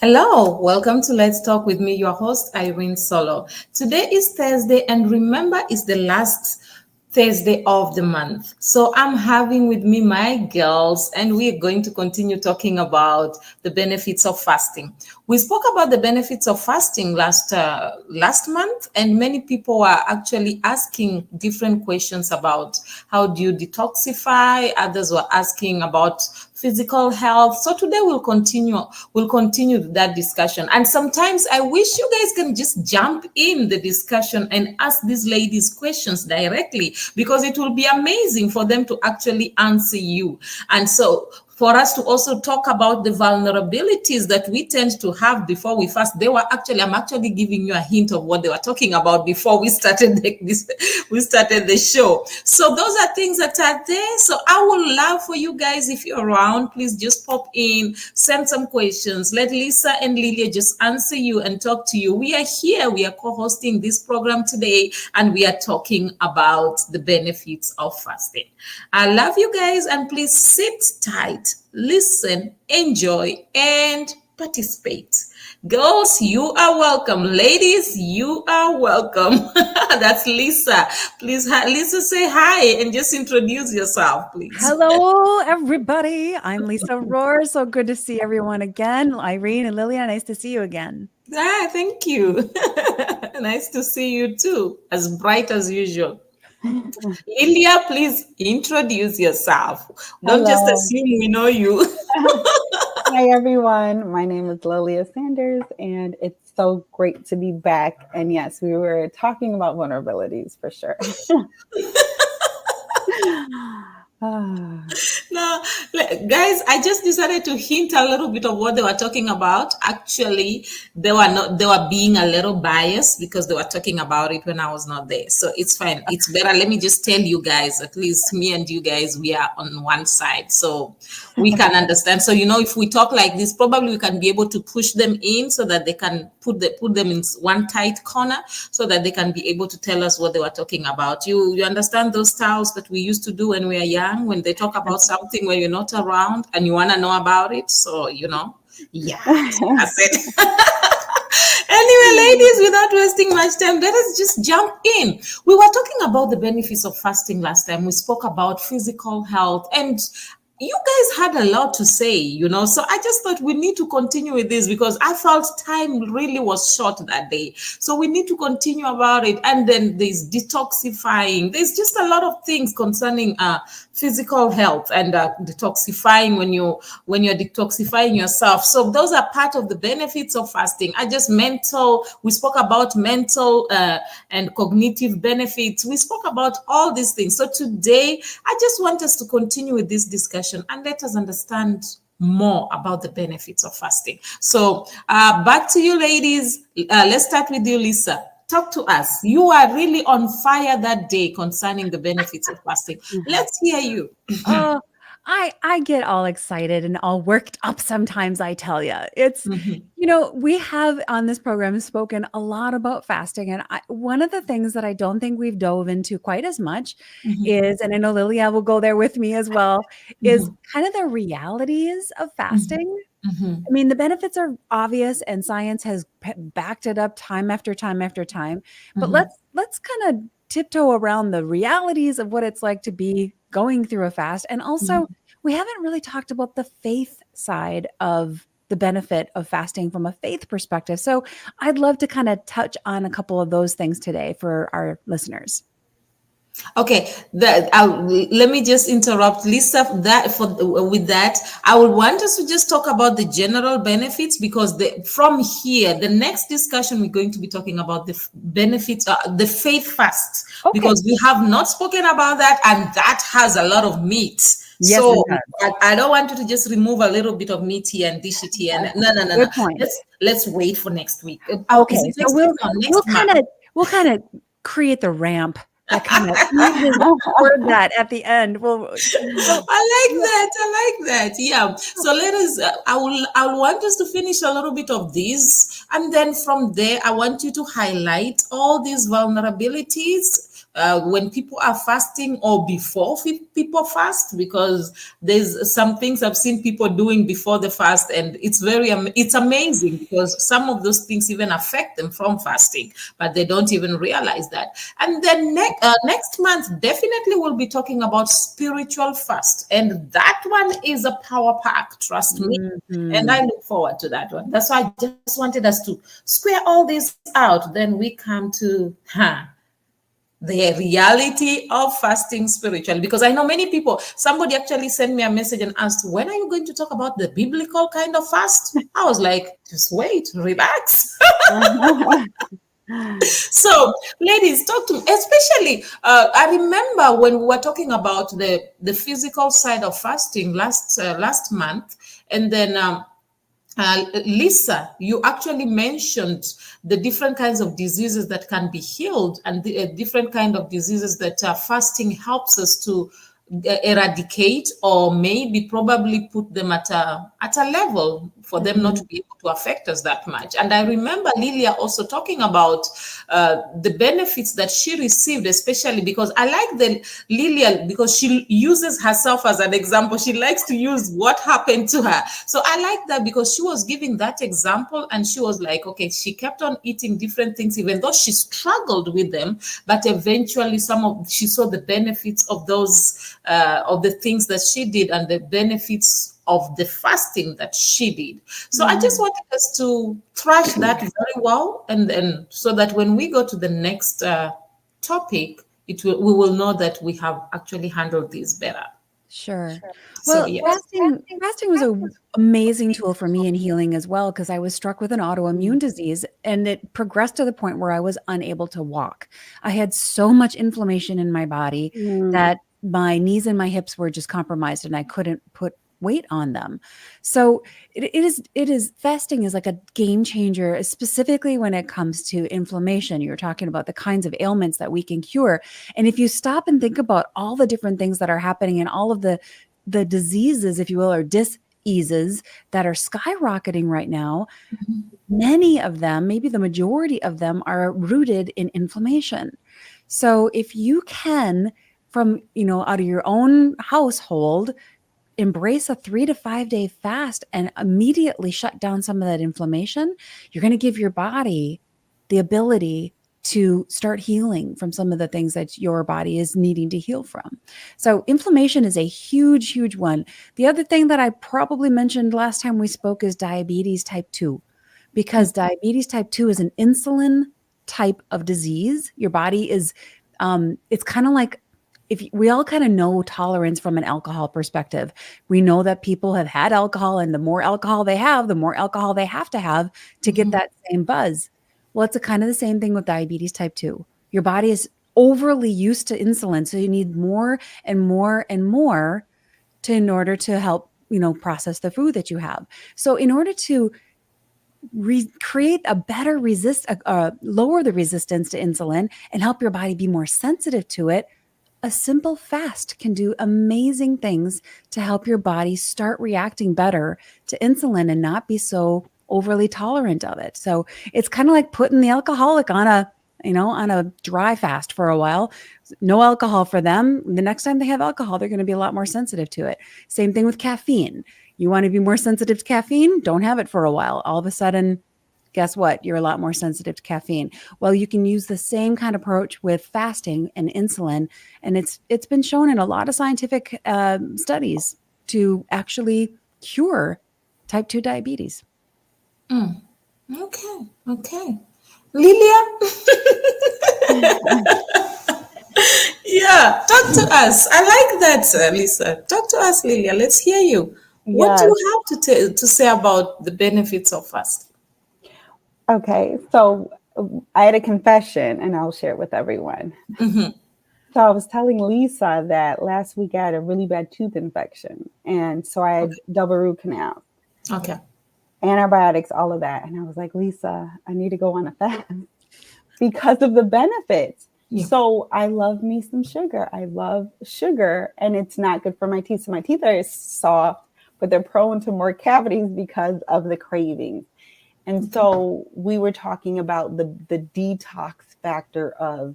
Hello, welcome to Let's Talk with me, your host, Irene Solo. Today is Thursday, and remember, it's the last Thursday of the month. So I'm having with me my girls, and we're going to continue talking about the benefits of fasting. We spoke about the benefits of fasting last month, and many people are actually asking different questions about how do you detoxify. Others were asking about physical health. So today we'll continue that discussion. And sometimes I wish you guys can just jump in the discussion and ask these ladies questions directly, because it will be amazing for them to actually answer you. And so for us to also talk about the vulnerabilities that we tend to have before we fast. I'm actually giving you a hint of what they were talking about before we started the show. So those are things that are there. So I would love for you guys, if you're around, please just pop in, send some questions. Let Lisa and Lilia just answer you and talk to you. We are here. We are co-hosting this program today, and we are talking about the benefits of fasting. I love you guys, and please sit tight, listen, enjoy, and participate. Girls, you are welcome. Ladies, you are welcome. That's Lisa. Please, Lisa, say hi and just introduce yourself, please. Hello, everybody. I'm Lisa Rohr. So good to see everyone again. Irene and Lilia, nice to see you again. Thank you. Nice to see you too. As bright as usual. Lilia, please introduce yourself. Don't just assume we know you. Hi, everyone. My name is Lilia Sanders, and it's so great to be back. And yes, we were talking about vulnerabilities for sure. No, guys, I just decided to hint a little bit of what they were talking about. Actually, they were being a little biased because they were talking about it when I was not there. So it's fine. It's better. Let me just tell you guys, at least me and you guys, we are on one side. So we can understand. So, if we talk like this, probably we can be able to push them in so that they can put them in one tight corner so that they can be able to tell us what they were talking about. You understand those styles that we used to do when we were young, when they talk about something when you're not around and you want to know about it. So, yeah, that's it. Anyway, ladies, without wasting much time, let us just jump in. We were talking about the benefits of fasting last time. We spoke about physical health, and you guys had a lot to say, so I just thought we need to continue with this because I felt time really was short that day. So we need to continue about it. And then there's detoxifying. There's just a lot of things concerning physical health and detoxifying when you're detoxifying yourself. So those are part of the benefits of fasting. We spoke about mental and cognitive benefits. We spoke about all these things. So today, I just want us to continue with this discussion and let us understand more about the benefits of fasting. So back to you, ladies. Let's start with you, Lisa. Talk to us. You are really on fire that day concerning the benefits of fasting. Let's hear you. I get all excited and all worked up sometimes, I tell you. It's, we have on this program spoken a lot about fasting. And one of the things that I don't think we've dove into quite as much is, and I know Lilia will go there with me as well, is kind of the realities of fasting. I mean, the benefits are obvious and science has backed it up time after time after time. But let's kind of tiptoe around the realities of what it's like to be going through a fast. And also, we haven't really talked about the faith side of the benefit of fasting from a faith perspective. So I'd love to kind of touch on a couple of those things today for our listeners. Okay, let me just interrupt, Lisa. With that, I would want us to just talk about the general benefits, because from here, the next discussion we're going to be talking about the benefits, the faith fast, because we have not spoken about that, and that has a lot of meat. Yes, so I don't want you to just remove a little bit of meat here and dish it here. No. Good point. Let's wait for next week. Okay, so we'll kind of create the ramp. That kind of word that at the end. Well, I like that. Yeah. So let us. I want us to finish a little bit of this, and then from there, I want you to highlight all these vulnerabilities when people are fasting or before people fast, because there's some things I've seen people doing before the fast, and it's amazing because some of those things even affect them from fasting, but they don't even realize that. And then next month, definitely we'll be talking about spiritual fast, and that one is a power pack, trust me. And I look forward to that one. That's why I just wanted us to square all this out. Then we come to the reality of fasting spiritually, because I know many people, somebody actually sent me a message and asked, when are you going to talk about the biblical kind of fast? I was like, just wait, relax. So ladies, talk to me, especially I remember when we were talking about the physical side of fasting last month, and then Lisa, you actually mentioned the different kinds of diseases that can be healed, and the different kind of diseases that fasting helps us to eradicate, or maybe probably put them at a level for them not to be able to affect us that much. And I remember Lilia also talking about the benefits that she received, especially because I like the Lilia, because she uses herself as an example. She likes to use what happened to her. So I like that, because she was giving that example, and she was like, okay, she kept on eating different things, even though she struggled with them, but eventually she saw the benefits of those of the things that she did, and the benefits of the fasting that she did. So I just wanted us to thrash that very well, and so that when we go to the next topic, we will know that we have actually handled this better. Sure. So Well, yes. fasting was an amazing tool for me in healing as well, because I was struck with an autoimmune disease, and it progressed to the point where I was unable to walk. I had so much inflammation in my body that my knees and my hips were just compromised, and I couldn't put weight on them. So it is fasting is like a game changer, specifically when it comes to inflammation. You're talking about the kinds of ailments that we can cure. And if you stop and think about all the different things that are happening, and all of the diseases, if you will, or diseases that are skyrocketing right now, many of them, maybe the majority of them, are rooted in inflammation. So if you can, from, out of your own household, embrace a 3 to 5 day fast and immediately shut down some of that inflammation, you're going to give your body the ability to start healing from some of the things that your body is needing to heal from. So inflammation is a huge, huge one. The other thing that I probably mentioned last time we spoke is diabetes type 2, because diabetes type 2 is an insulin type of disease. Your body is, it's kind of like, if we all kind of know tolerance from an alcohol perspective. We know that people have had alcohol, and the more alcohol they have, the more alcohol they have to get that same buzz. Well, it's kind of the same thing with diabetes type 2. Your body is overly used to insulin, so you need more and more and more in order to help, process the food that you have. So in order to create a better lower the resistance to insulin and help your body be more sensitive to it, a simple fast can do amazing things to help your body start reacting better to insulin and not be so overly tolerant of it. So it's kind of like putting the alcoholic on a dry fast for a while. No alcohol for them. The next time they have alcohol, they're going to be a lot more sensitive to it. Same thing with caffeine. You want to be more sensitive to caffeine? Don't have it for a while. All of a sudden, guess what? You're a lot more sensitive to caffeine. Well, you can use the same kind of approach with fasting and insulin, and it's been shown in a lot of scientific studies to actually cure type 2 diabetes. Okay. Lilia? Yeah, talk to us. I like that, Lisa. Talk to us, Lilia. Let's hear you. What do you have to say about the benefits of fasting? Okay, so I had a confession, and I'll share it with everyone. So I was telling Lisa that last week I had a really bad tooth infection, and so I had double root canal. Okay. Antibiotics, all of that. And I was like, Lisa, I need to go on a fast because of the benefits. Yeah. So I love me some sugar. I love sugar, and it's not good for my teeth. So my teeth are soft, but they're prone to more cavities because of the cravings. And so we were talking about the detox factor of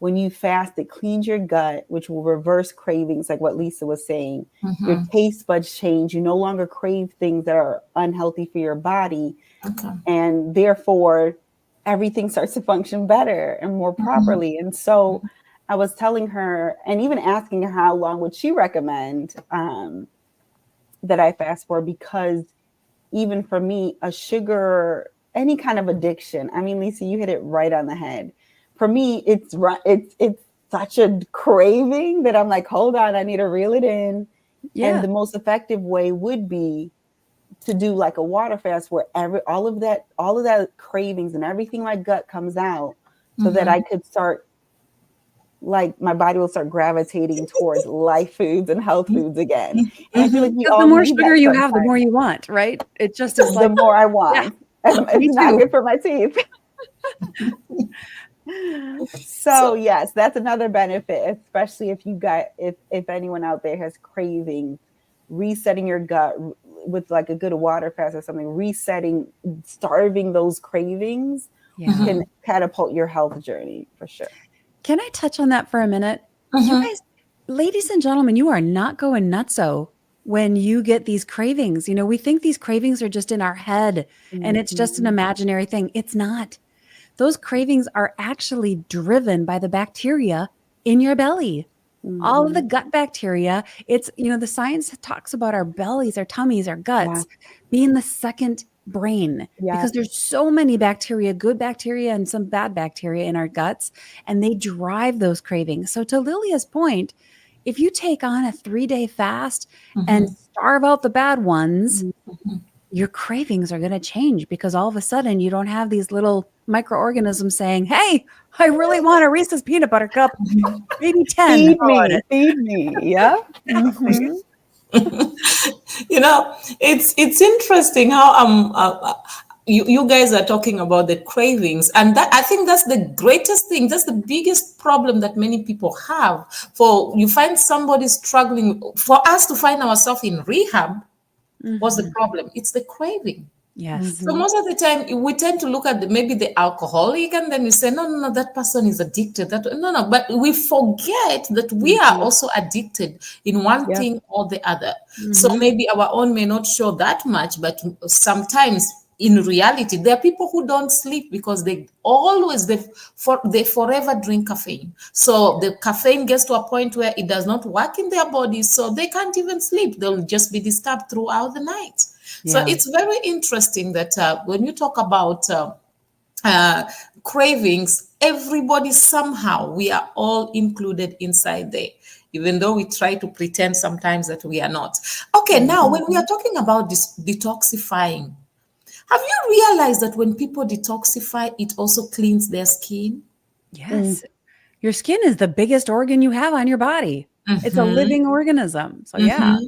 when you fast, it cleans your gut, which will reverse cravings, like what Lisa was saying. Your taste buds change. You no longer crave things that are unhealthy for your body. Okay. And therefore, everything starts to function better and more properly. And so I was telling her, and even asking her how long would she recommend that I fast for, because even for me, a sugar, any kind of addiction, I mean, Lisa, you hit it right on the head. For me, it's such a craving that I'm like, hold on, I need to reel it in. Yeah. And the most effective way would be to do like a water fast where all of that cravings and everything my gut comes out, so that I could start, like, my body will start gravitating towards life foods and health foods again. And I feel like we all the more need sugar that you have, the sometimes. more you want, right? It just is The like, more I want. me It's not too. good for my teeth. So yes, that's another benefit, especially if you got, if anyone out there has cravings, resetting your gut with like a good water fast or something, starving those cravings can catapult your health journey for sure. Can I touch on that for a minute? You guys, ladies and gentlemen, you are not going nutso when you get these cravings. You know, we think these cravings are just in our head and it's just an imaginary thing. It's not. Those cravings are actually driven by the bacteria in your belly. All of the gut bacteria. It's, you know, the science talks about our bellies, our tummies, our guts being the second brain, because there's so many bacteria, good bacteria and some bad bacteria in our guts, and they drive those cravings. So to Lilia's point, if you take on a 3-day fast and starve out the bad ones, your cravings are going to change, because all of a sudden you don't have these little microorganisms saying, hey, I really want a Reese's peanut butter cup, maybe 10. Feed me. Yeah. You know, it's interesting how you guys are talking about the cravings, and that, I think that's the greatest thing. That's the biggest problem that many people have. For you find somebody struggling, for us to find ourselves in rehab, what's the problem? It's the craving. Yes. So most of the time we tend to look at maybe the alcoholic, and then we say, no, that person is addicted. No, but we forget that we are also addicted in one thing or the other. So maybe our own may not show that much, but sometimes in reality, there are people who don't sleep because they forever drink caffeine. So the caffeine gets to a point where it does not work in their bodies, so they can't even sleep. They'll just be disturbed throughout the night. So it's very interesting that when you talk about cravings, everybody somehow, we are all included inside there, even though we try to pretend sometimes that we are not. Okay, now when we are talking about this detoxifying, have you realized that when people detoxify, it also cleans their skin? Yes. Your skin is the biggest organ you have on your body. It's a living organism. So yeah.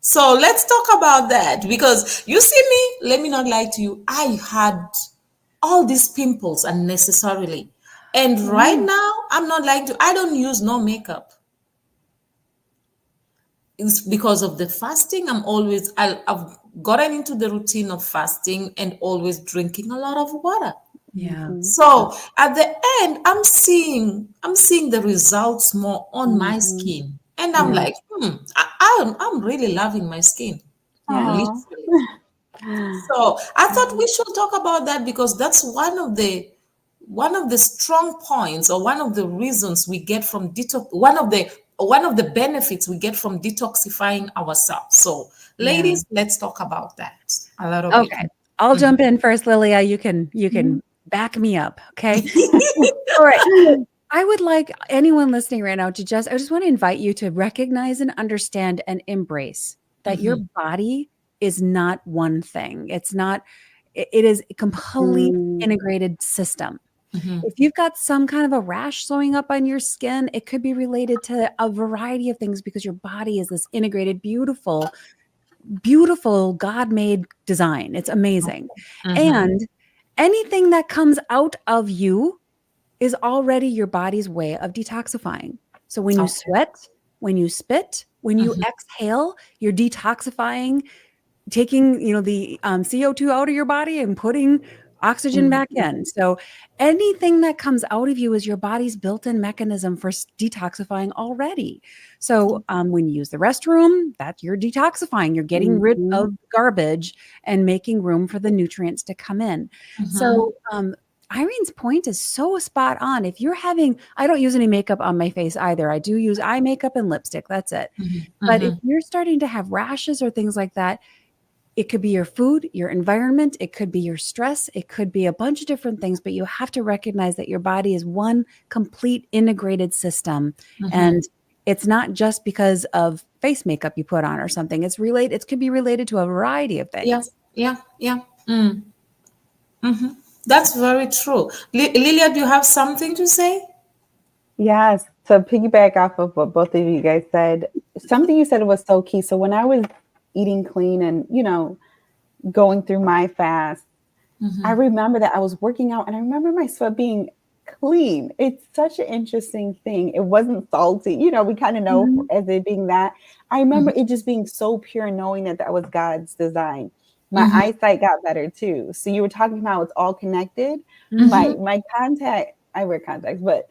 So let's talk about that, because you see me, let me not lie to you, I had all these pimples unnecessarily. And right now, I'm not lying to you, I don't use no makeup. It's because of the fasting. I've gotten into the routine of fasting and always drinking a lot of water. Yeah. So at the end, I'm seeing the results more on my skin. And I'm like, I'm really loving my skin. Literally. So I thought we should talk about that, because that's one of the strong points, or one of the reasons we get from detox, one of the benefits we get from detoxifying ourselves. So ladies, let's talk about that a little bit. Okay. I'll jump in first, Lilia. You can back me up. Okay. All right. I would like anyone listening right now to I just want to invite you to recognize and understand and embrace that your body is not one thing. It is a complete integrated system. If you've got some kind of a rash showing up on your skin, it could be related to a variety of things, because your body is this integrated, beautiful God-made design. It's amazing. And anything that comes out of you is already your body's way of detoxifying. So when you sweat, when you spit, when you exhale, you're detoxifying, taking, the CO2 out of your body and putting oxygen back in. So anything that comes out of you is your body's built-in mechanism for detoxifying already. So when you use the restroom, that's you're detoxifying. You're getting rid of garbage and making room for the nutrients to come in. So Irene's point is so spot on. If you're having, I don't use any makeup on my face either. I do use eye makeup and lipstick. That's it. But if you're starting to have rashes or things like that, it could be your food, your environment. It could be your stress. It could be a bunch of different things, but you have to recognize that your body is one complete integrated system. And it's not just because of face makeup you put on or something. It's related. It could be related to a variety of things. Yeah. That's very true. Lilia, do you have something to say? Yes. To piggyback off of what both of you guys said, something you said was so key. So when I was eating clean and, going through my fast, I remember that I was working out and I remember my sweat being clean. It's such an interesting thing. It wasn't salty. We kind of know as it being that. I remember it just being so pure, knowing that was God's design. My eyesight got better too. So you were talking about it's all connected. My contact, I wear contacts, but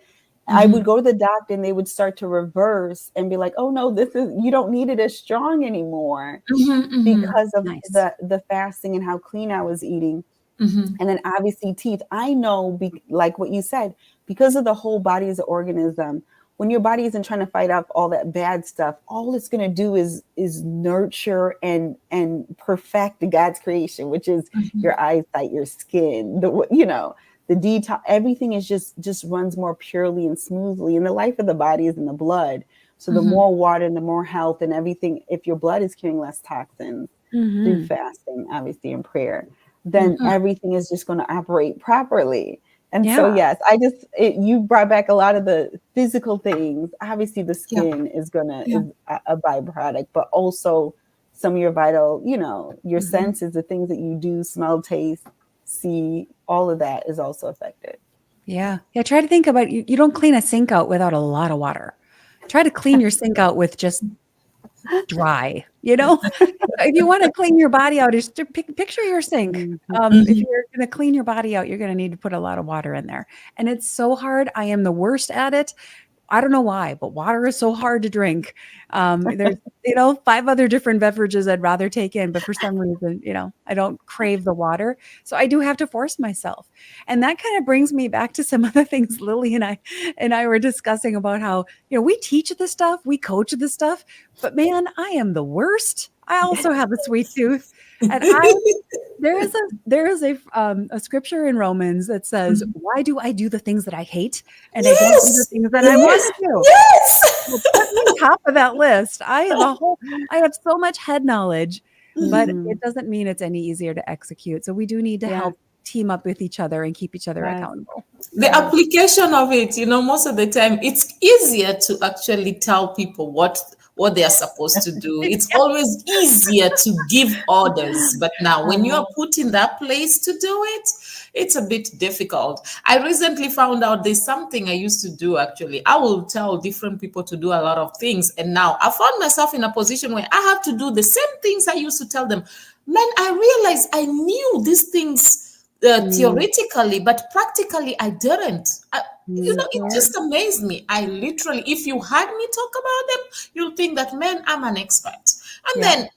I would go to the doctor and they would start to reverse and be like, oh no, you don't need it as strong anymore because of the fasting and how clean I was eating. And then obviously teeth. I know, like what you said, because of the whole body as an organism, when your body isn't trying to fight off all that bad stuff, all it's going to do is nurture and perfect God's creation, which is your eyesight, your skin, the detox, everything is just runs more purely and smoothly. And the life of the body is in the blood. So the more water and the more health and everything, if your blood is carrying less toxins through fasting, obviously in prayer, then everything is just going to operate properly. And so, yes, you brought back a lot of the physical things. Obviously the skin is a byproduct, but also some of your vital, your senses, the things that you do, smell, taste, see, all of that is also affected. Yeah. Try to think about you don't clean a sink out without a lot of water. Try to clean your sink out with just dry, if you want to clean your body out, just picture your sink. If you're going to clean your body out, you're going to need to put a lot of water in there. And it's so hard. I am the worst at it. I don't know why, but water is so hard to drink. There's, 5 other different beverages I'd rather take in, but for some reason, I don't crave the water. So I do have to force myself. And that kind of brings me back to some other things Lily and I were discussing about how, we teach this stuff, we coach this stuff, but man, I am the worst. I also have a sweet tooth. And there is a scripture in Romans that says, why do I do the things that I hate? And I don't do the things that I want to do. Yes. Well, put me on top of that list. I have so much head knowledge, but it doesn't mean it's any easier to execute. So we do need to help team up with each other and keep each other accountable. The application of it, most of the time, it's easier to actually tell people what they are supposed to do. It's always easier to give orders. But now when you are put in that place to do it, it's a bit difficult. I recently found out there's something I used to do, actually. I will tell different people to do a lot of things. And now I found myself in a position where I have to do the same things I used to tell them. Man, I realized I knew these things theoretically, but practically I didn't. It just amazed me. I literally, if you had me talk about them, you'll think that, man, I'm an expert. And then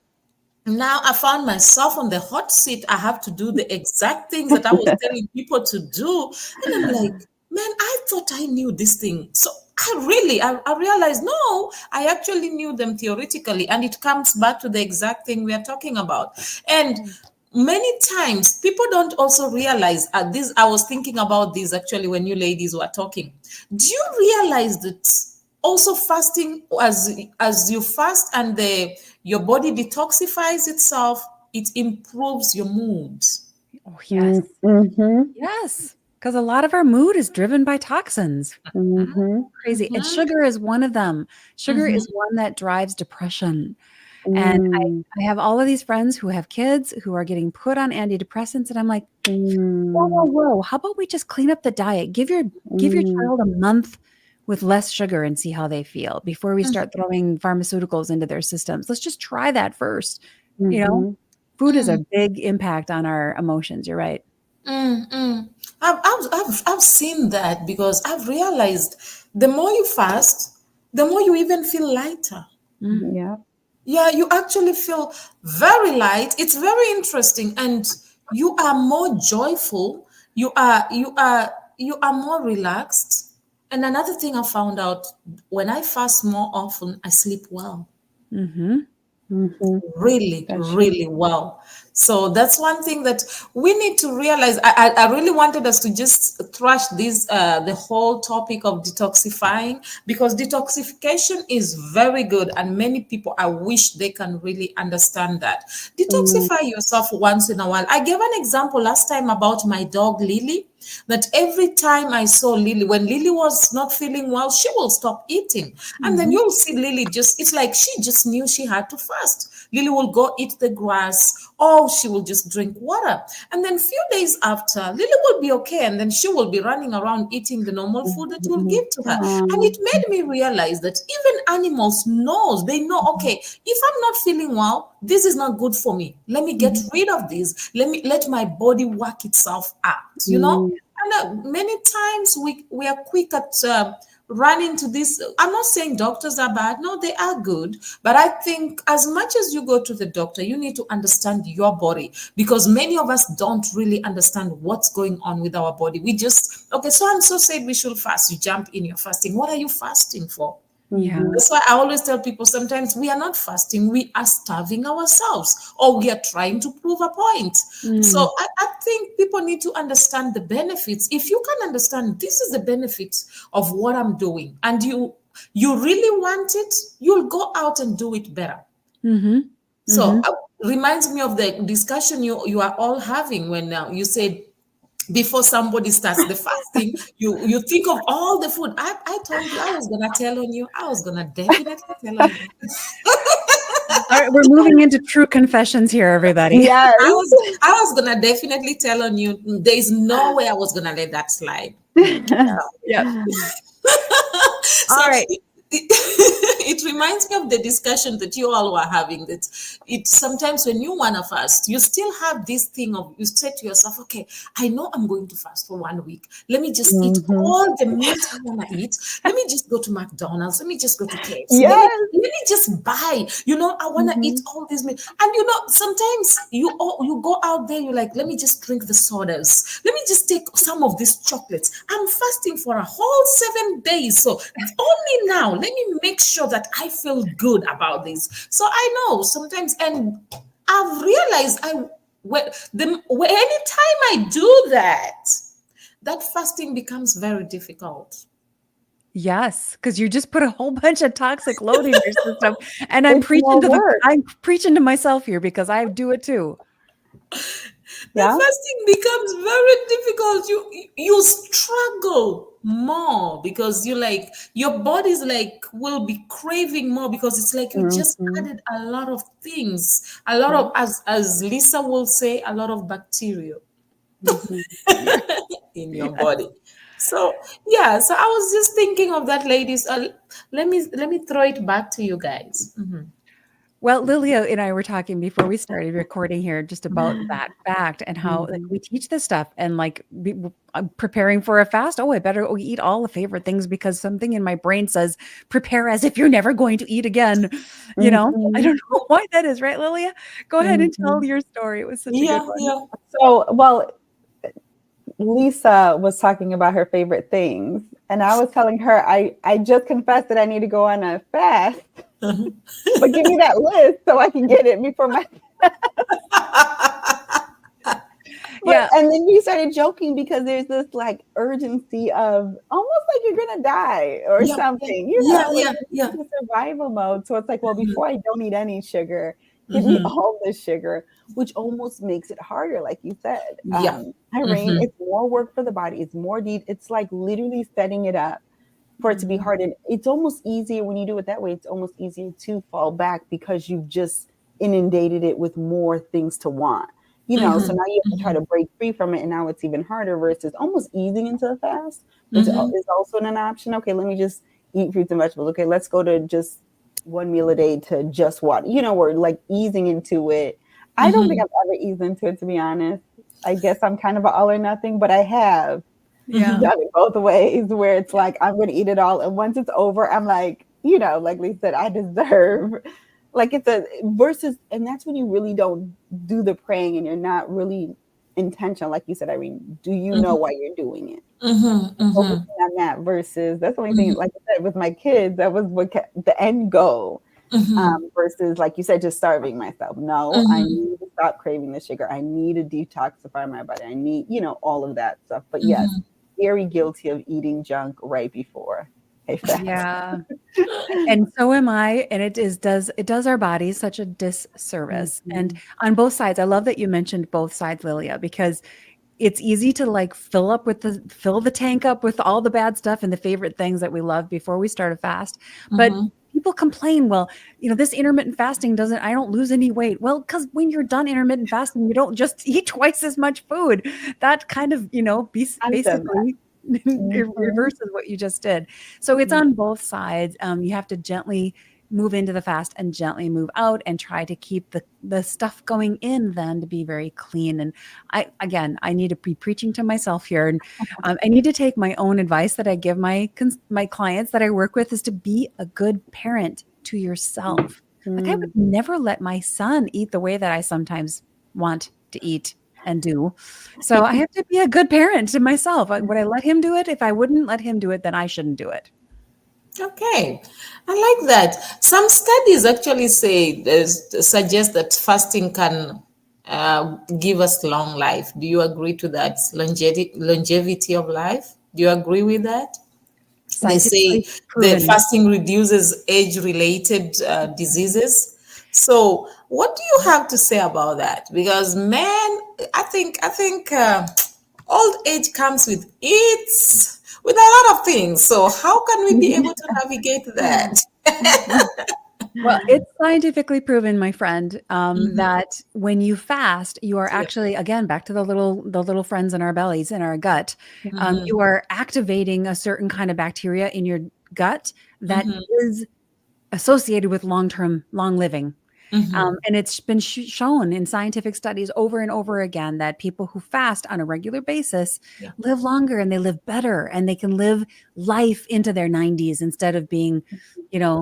now I found myself on the hot seat. I have to do the exact things that I was telling people to do. And I'm like, man, I thought I knew this thing. So I realized, no, I actually knew them theoretically. And it comes back to the exact thing we are talking about. And many times people don't also realize this. I was thinking about this actually when you ladies were talking. Do you realize that also fasting, as you fast and your body detoxifies itself, it improves your mood? Oh, yes. Yes. Because a lot of our mood is driven by toxins. Crazy. And sugar is one of them. Sugar is one that drives depression. And I have all of these friends who have kids who are getting put on antidepressants. And I'm like, whoa. How about we just clean up the diet? Give your child a month with less sugar and see how they feel before we start throwing pharmaceuticals into their systems. Let's just try that first. Food is a big impact on our emotions. You're right. Mm. I've seen that because I've realized the more you fast, the more you even feel lighter. Yeah. Yeah, you actually feel very light. It's very interesting, and you are more joyful. You are more relaxed. And another thing I found out, when I fast more often, I sleep well, Mm-hmm. Mm-hmm. really, That's true. really well. So that's one thing that we need to realize. I really wanted us to just thrash this the whole topic of detoxifying, because detoxification is very good, and many people, I wish they can really understand that. Mm-hmm. Detoxify yourself once in a while. I gave an example last time about my dog Lily, that every time I saw Lily, when Lily was not feeling well, she will stop eating. And then you'll see Lily just, it's like she just knew she had to fast. Lily will go eat the grass, or she will just drink water. And then few days after, Lily will be okay. And then she will be running around eating the normal food that you'll give to her. And it made me realize that even animals knows, they know, okay, if I'm not feeling well, this is not good for me. Let me get rid of this. Let my body work itself out. And many times we are quick at running to this. I'm not saying doctors are bad. No, they are good. But I think as much as you go to the doctor, you need to understand your body, because many of us don't really understand what's going on with our body. We just, okay, so and so said we should fast. You jump in, you're fasting. What are you fasting for? Yeah. That's why I always tell people, sometimes we are not fasting, we are starving ourselves, or we are trying to prove a point. So Mm. I think people need to understand the benefits. If you can understand this is the benefits of what I'm doing, and you really want it, you'll go out and do it better. Mm-hmm. So reminds me of the discussion you are all having when you said, before somebody starts the fasting, you think of all the food. I told you I was gonna tell on you. I was gonna definitely tell on you. All right, we're moving into true confessions here, everybody. Yes. I was gonna definitely tell on you. There is no way I was gonna let that slide. Yep. So All right. it reminds me of the discussion that you all were having, that it sometimes when you want to fast, you still have this thing of, you say to yourself, okay, I know I'm going to fast for 1 week. Let me just eat all the meat I want to eat. Let me just go to McDonald's. Let me just go to KFC. Let me, Yes. let me just buy, I want to eat all these meat. And sometimes you go out there, you're like, let me just drink the sodas. Let me just take some of these chocolates. I'm fasting for a whole 7 days. So only now, let me make sure that I feel good about this. So I know sometimes, and I've realized anytime I do that, that fasting becomes very difficult. Yes, because you just put a whole bunch of toxic load in your system. And I'm It's more work. I'm preaching to myself here because I do it too. The Yeah. fasting becomes very difficult. You struggle more, because your body's will be craving more, because it's like you just Mm-hmm. added a lot of things, a lot of, as Lisa will say, a lot of bacteria Mm-hmm. Yeah. in your body. So yeah, so I was just thinking of that, ladies. Let me throw it back to you guys. Well, Lilia and I were talking before we started recording here just about that fact and how we teach this stuff and preparing for a fast. Oh, I better eat all the favorite things because something in my brain says prepare as if you're never going to eat again. I Mm-hmm. don't know why that is, right, Lilia? Go ahead and Mm-hmm. tell your story. It was such a good Yeah, one. yeah. So, well, Lisa was talking about her favorite things, and I was telling her I just confessed that I need to go on a fast, but give me that list so I can get it before my. Yeah. And then you started joking because there's this like urgency of almost like you're gonna die or Yeah, something, yeah, like yeah, yeah. the survival mode. So it's like, well, before I don't eat any sugar, give me all the sugar, which almost makes it harder, like you said. Yeah. Irene, it's more work for the body. It's more deep. It's like literally setting it up for it to be hard. And it's almost easier when you do it that way. It's almost easier to fall back because you've just inundated it with more things to want. So now you have to try to break free from it, and now it's even harder versus almost easing into the fast, which is also an option. Okay, let me just eat fruits and vegetables. Okay, let's go to just one meal a day to just water. We're like easing into it. I don't think I've ever eased into it, to be honest. I guess I'm kind of an all or nothing, but I have Yeah. done it both ways where it's like, I'm going to eat it all. And once it's over, I'm like, like Lisa said, I deserve, like it's a versus, and that's when you really don't do the praying and you're not really intentional. Like you said, Irene, do you know why you're doing it? Focusing on that versus that's the only thing, like I said, with my kids, that was what the end goal. Versus, like you said, just starving myself. No, I need to stop craving the sugar. I need to detoxify my body. I need, all of that stuff. But yes, very guilty of eating junk right before a fast. Yeah. And so am I. And it does our bodies such a disservice. And on both sides, I love that you mentioned both sides, Lilia, because it's easy to like fill the tank up with all the bad stuff and the favorite things that we love before we start a fast. But people complain, well, this intermittent fasting I don't lose any weight. Well, because when you're done intermittent fasting, you don't just eat twice as much food. That kind of, basically it reverses what you just did. So it's on both sides. You have to gently move into the fast and gently move out and try to keep the stuff going in then to be very clean. And I need to be preaching to myself here. And I need to take my own advice that I give my clients that I work with is to be a good parent to yourself. Like I would never let my son eat the way that I sometimes want to eat and do. So I have to be a good parent to myself. Would I let him do it? If I wouldn't let him do it, then I shouldn't do it. Okay, I like that. Some studies actually suggest that fasting can give us long life. Do you agree to that? Longevity of life. Do you agree with that? They say that fasting reduces age-related diseases. So, what do you have to say about that? Because, man, I think old age comes with a lot of things. So how can we be able to navigate that? Well, it's scientifically proven, my friend, that when you fast, you are actually, again, back to the little friends in our bellies, in our gut, you are activating a certain kind of bacteria in your gut that is associated with long living. And it's been shown in scientific studies over and over again that people who fast on a regular basis live longer and they live better and they can live life into their 90s instead of being,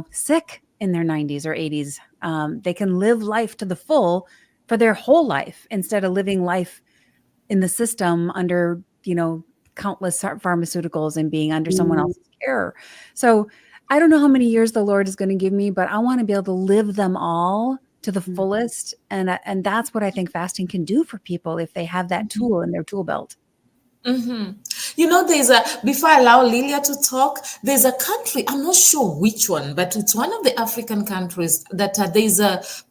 sick in their 90s or 80s. They can live life to the full for their whole life instead of living life in the system under, countless pharmaceuticals and being under someone else's care. So I don't know how many years the Lord is going to give me, but I want to be able to live them all to the fullest. And that's what I think fasting can do for people if they have that tool in their tool belt. Before I allow Lilia to talk, there's a country, I'm not sure which one, but it's one of the African countries that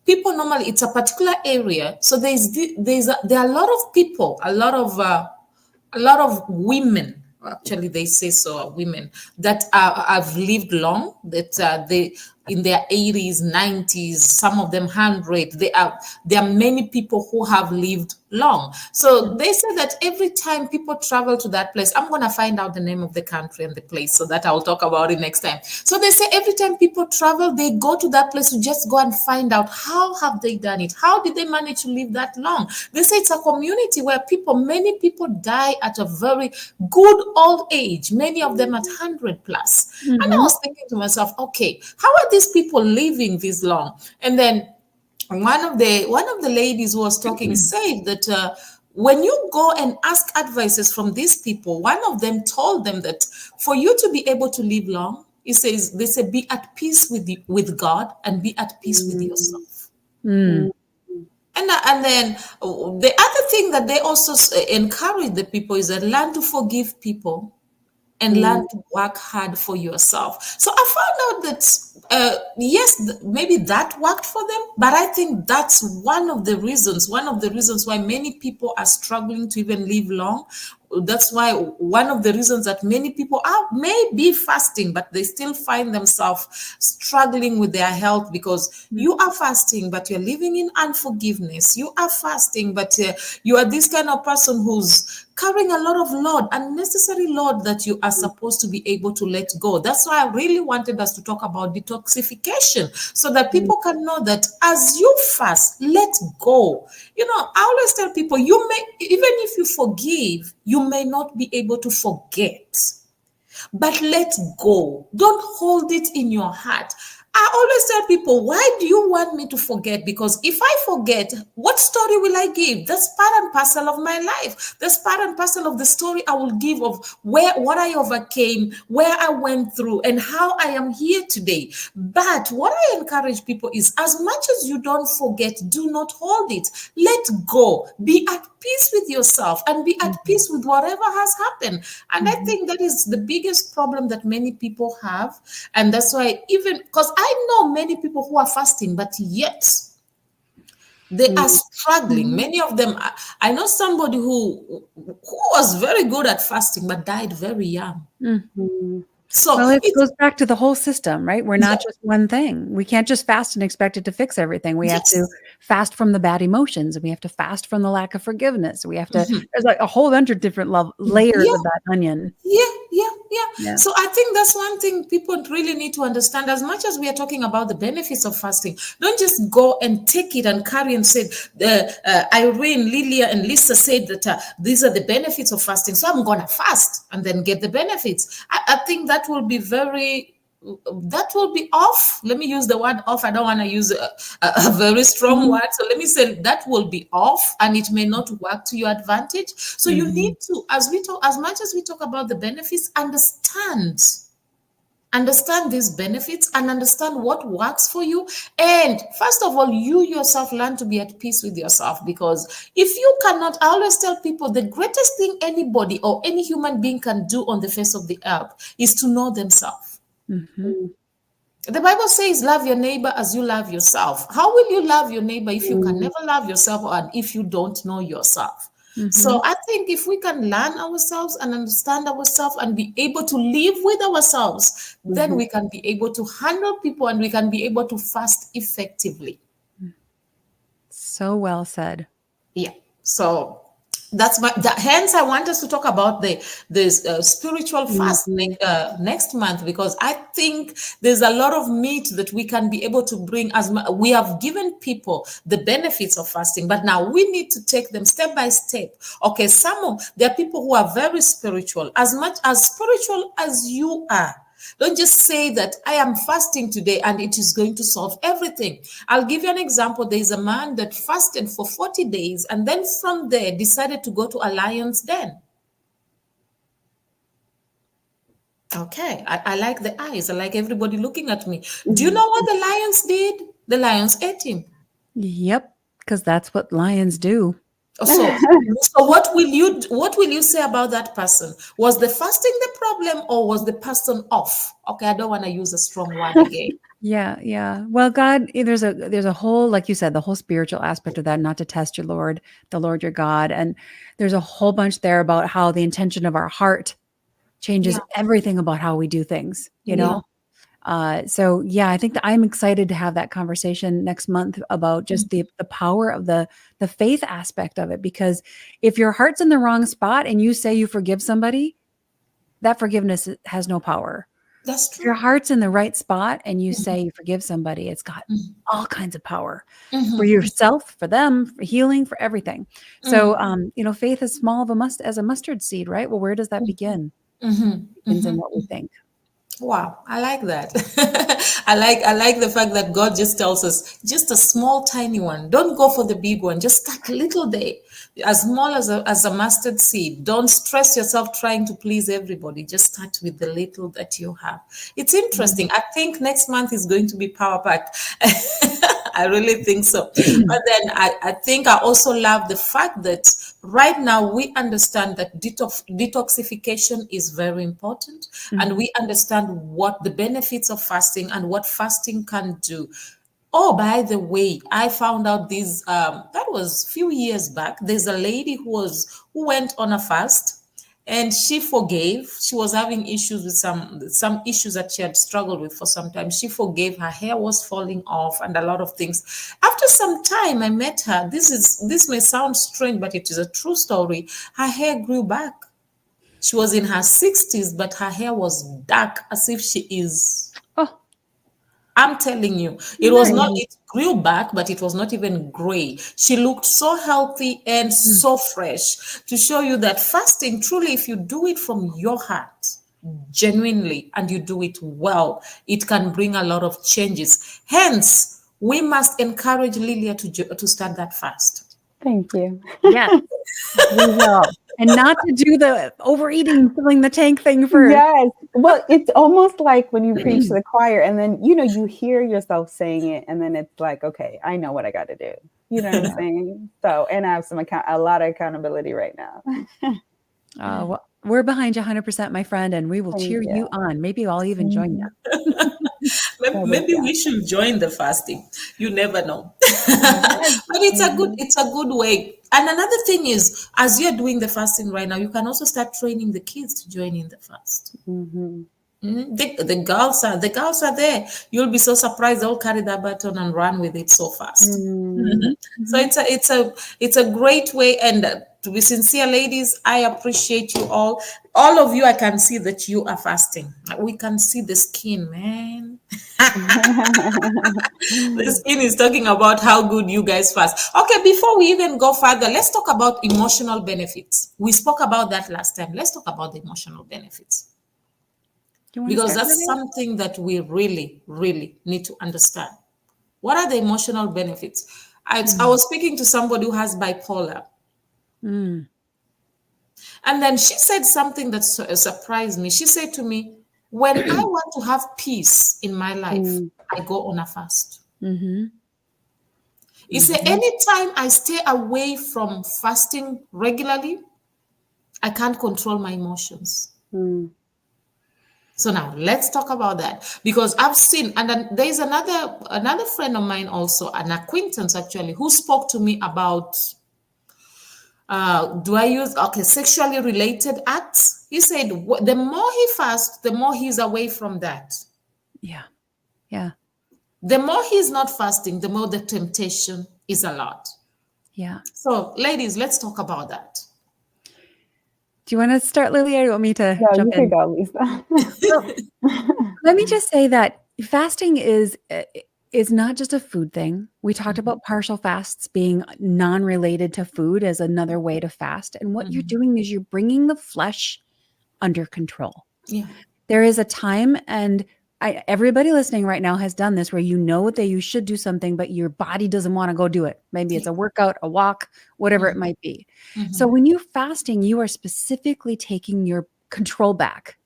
people normally, it's a particular area. So there are a lot of people, a lot of women, actually they say so, women that have lived long, that they in their 80s, 90s, some of them 100. There are many people who have lived long. So they say that every time people travel to that place, I'm going to find out the name of the country and the place so that I'll talk about it next time. So they say every time people travel, they go to that place to just go and find out how have they done it? How did they manage to live that long? They say it's a community where many people die at a very good old age, many of them at 100 plus. And I was thinking to myself, okay, how are these people living this long? And then one of the ladies who was talking said that when you go and ask advices from these people, one of them told them that for you to be able to live long, they say be at peace with God and be at peace with yourself. And then the other thing that they also encourage the people is that learn to forgive people and learn to work hard for yourself. So I found out that, yes, maybe that worked for them, but I think that's one of the reasons why many people are struggling to even live long. That's why one of the reasons that many people may be fasting, but they still find themselves struggling with their health because you are fasting, but you're living in unforgiveness. You are fasting, but you are this kind of person who's carrying a lot of load, unnecessary load that you are supposed to be able to let go. That's why I really wanted us to talk about detoxification, so that people can know that as you fast, let go. I always tell people, you may, even if you forgive, you may not be able to forget. But let go. Don't hold it in your heart. I always tell people, why do you want me to forget? Because if I forget, what story will I give? That's part and parcel of my life. That's part and parcel of the story I will give of what I overcame, where I went through, and how I am here today. But what I encourage people is, as much as you don't forget, do not hold it. Let go. Be at peace with yourself and be at peace with whatever has happened. And I think that is the biggest problem that many people have. And that's why, even because I know many people who are fasting, but yet they are struggling. Many of them, I know somebody who was very good at fasting, but died very young. So well, it goes back to the whole system, right? We're not just one thing. We can't just fast and expect it to fix everything. We have to fast from the bad emotions, and we have to fast from the lack of forgiveness. We have to, there's like a whole bunch of different layers of that onion. Yeah. So I think that's one thing people really need to understand. As much as we are talking about the benefits of fasting, don't just go and take it and carry and say, Irene, Lilia, and Lisa said that these are the benefits of fasting, so I'm going to fast and then get the benefits. I think that will be off. Let me use the word off. I don't want to use a very strong word. So let me say that will be off, and it may not work to your advantage. So you need to, as much as we talk about the benefits, understand these benefits and understand what works for you. And first of all, you yourself learn to be at peace with yourself, because if you cannot, I always tell people, the greatest thing anybody or any human being can do on the face of the earth is to know themselves. The Bible says, love your neighbor as you love yourself. How will you love your neighbor if you can never love yourself, and if you don't know yourself? So I think if we can learn ourselves and understand ourselves and be able to live with ourselves, then we can be able to handle people, and we can be able to fast effectively. So well said. Yeah. So hence I want us to talk about the spiritual fast next month, because I think there's a lot of meat that we can be able to bring. We have given people the benefits of fasting, but now we need to take them step by step. Okay, there are people who are very spiritual, as much as spiritual as you are. Don't just say that I am fasting today and it is going to solve everything. I'll give you an example. There is a man that fasted for 40 days and then from there decided to go to a lion's den. Okay, I like the eyes. I like everybody looking at me. Do you know what the lions did? The lions ate him. Yep, because that's what lions do. So what will you say about that person? Was the fasting the problem, or was the person off? Okay, I don't want to use a strong word again. Yeah. Well, God, there's a whole, like you said, the whole spiritual aspect of that, not to test the Lord your God. And there's a whole bunch there about how the intention of our heart changes everything about how we do things, you know? So yeah, I think that I'm excited to have that conversation next month about just the power of the faith aspect of it, because if your heart's in the wrong spot and you say you forgive somebody, that forgiveness has no power. That's true. If your heart's in the right spot and you say you forgive somebody, it's got all kinds of power for yourself, for them, for healing, for everything. So, faith is small as a mustard seed, right? Well, where does that begin? It begins in what we think. Wow, I like that. I like the fact that God just tells us just a small, tiny one. Don't go for the big one. Just start little day, as small as a mustard seed. Don't stress yourself trying to please everybody. Just start with the little that you have. It's interesting. I think next month is going to be power packed. I really think so. But then I think I also love the fact that right now we understand that detoxification is very important, and we understand what the benefits of fasting and what fasting can do. Oh, by the way, I found out that was a few years back. There's a lady who went on a fast, and she forgave. She was having issues with some issues that she had struggled with for some time. She forgave. Her hair was falling off and a lot of things. After some time, I met her. This may sound strange, but it is a true story. Her hair grew back. She was in her 60s, but her hair was dark as if she is. Oh, I'm telling you, it was not, it grew back, but it was not even gray. She looked so healthy and so fresh, to show you that fasting, truly, if you do it from your heart, genuinely, and you do it well, it can bring a lot of changes. Hence, we must encourage Lilia to start that fast. Thank you. yes, we will. And not to do the overeating, filling the tank thing first. Yes. Well, it's almost like when you preach to the choir and then, you hear yourself saying it and then it's like, okay, I know what I got to do. You know what I'm saying? So, and I have a lot of accountability right now. Well, we're behind you 100%, my friend, and we will cheer you on. Maybe I'll even join you. Maybe we should join the fasting. You never know. But it's a good way. And another thing is, as you're doing the fasting right now, you can also start training the kids to join in the fast. The girls are there. You'll be so surprised. They'll carry that baton and run with it so fast. So it's a great way. And to be sincere, ladies, I appreciate you all. All of you, I can see that you are fasting. We can see the skin, man. The skin is talking about how good you guys fast. Okay, before we even go further, let's talk about emotional benefits. We spoke about that last time. Let's talk about the emotional benefits. Because that's something that we really, really need to understand. What are the emotional benefits? I was speaking to somebody who has bipolar. And then she said something that surprised me. She said to me, when I want to have peace in my life, I go on a fast. You say, anytime I stay away from fasting regularly, I can't control my emotions. So now let's talk about that, because I've seen, and then there's another friend of mine also, an acquaintance actually, who spoke to me about sexually related acts. He said the more he fasts, the more he's away from that. Yeah. The more he's not fasting, the more the temptation is a lot. Yeah. So ladies, let's talk about that. Do you want to start, Lilia, or do you want me to jump in? You can go, Lisa. Let me just say that fasting is not just a food thing. We talked about partial fasts being non-related to food as another way to fast. And what you're doing is you're bringing the flesh under control. Yeah. There is a time, and everybody listening right now has done this, where you know that you should do something, but your body doesn't want to go do it. Maybe it's a workout, a walk, whatever it might be. So when you're fasting, you are specifically taking your control back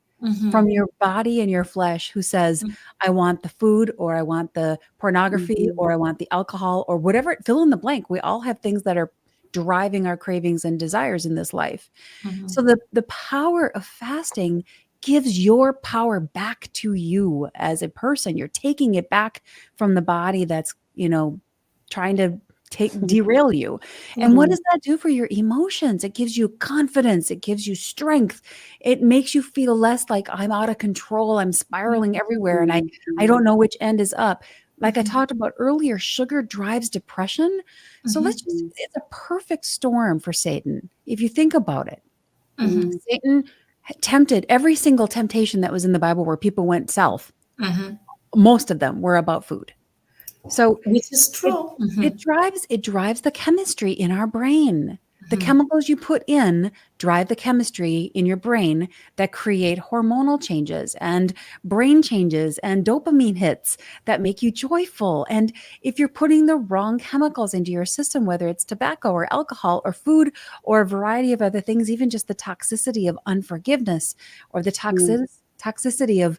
from your body and your flesh, who says, I want the food, or I want the pornography, or I want the alcohol, or whatever, fill in the blank. We all have things that are driving our cravings and desires in this life. So the power of fasting gives your power back to you as a person. You're taking it back from the body that's, trying to derail you. And what does that do for your emotions? It gives you confidence. It gives you strength. It makes you feel less like I'm out of control. I'm spiraling everywhere and I don't know which end is up. Like I talked about earlier, sugar drives depression. So it's a perfect storm for Satan, if you think about it. Satan tempted every single temptation that was in the Bible where people went south. Most of them were about food. So which is true. It drives the chemistry in our brain. The chemicals you put in drive the chemistry in your brain that create hormonal changes and brain changes and dopamine hits that make you joyful. And if you're putting the wrong chemicals into your system, whether it's tobacco or alcohol or food or a variety of other things, even just the toxicity of unforgiveness or the toxicity of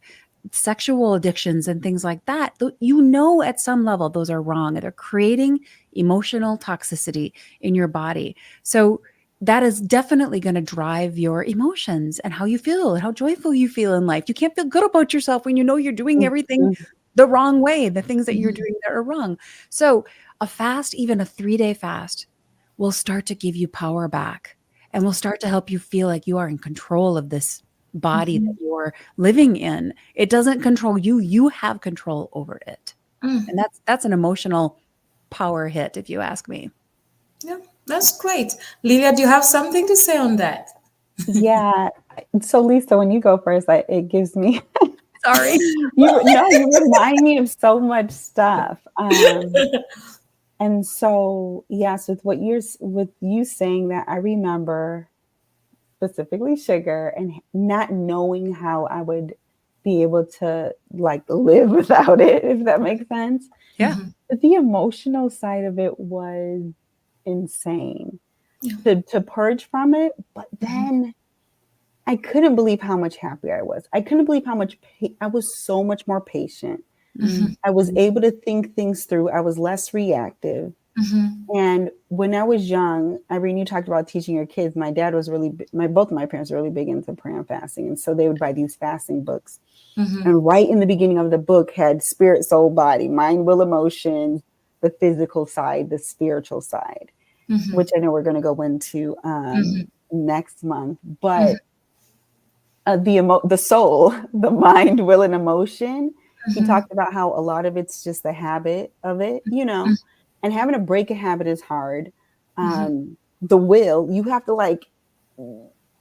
sexual addictions and things like that, at some level those are wrong. They're creating emotional toxicity in your body. So that is definitely going to drive your emotions and how you feel and how joyful you feel in life. You can't feel good about yourself when you know you're doing everything the wrong way, the things that you're doing that are wrong. So a fast, even a 3-day fast, will start to give you power back. and will start to help you feel like you are in control of this body that you're living in. It doesn't control you. You have control over it. And that's an emotional power hit, if you ask me. Yeah, that's great. Lilia, do you have something to say on that? Yeah. So Lisa, when you go first, it gives me Sorry. you remind me of so much stuff. And so yes, with you saying that, I remember specifically sugar and not knowing how I would be able to like live without it, if that makes sense. Yeah. But the emotional side of it was insane to purge from it. But then I couldn't believe how much happier I was. I couldn't believe how much I was so much more patient. I was able to think things through. I was less reactive. And when I was young, Irene, you talked about teaching your kids. My dad was both of my parents were really big into prayer and fasting. And so they would buy these fasting books. And right in the beginning of the book had spirit, soul, body, mind, will, emotion, the physical side, the spiritual side, which I know we're going to go into next month. But the soul, the mind, will, and emotion, he talked about how a lot of it's just the habit of it, and having to break a habit is hard. The will, you have to like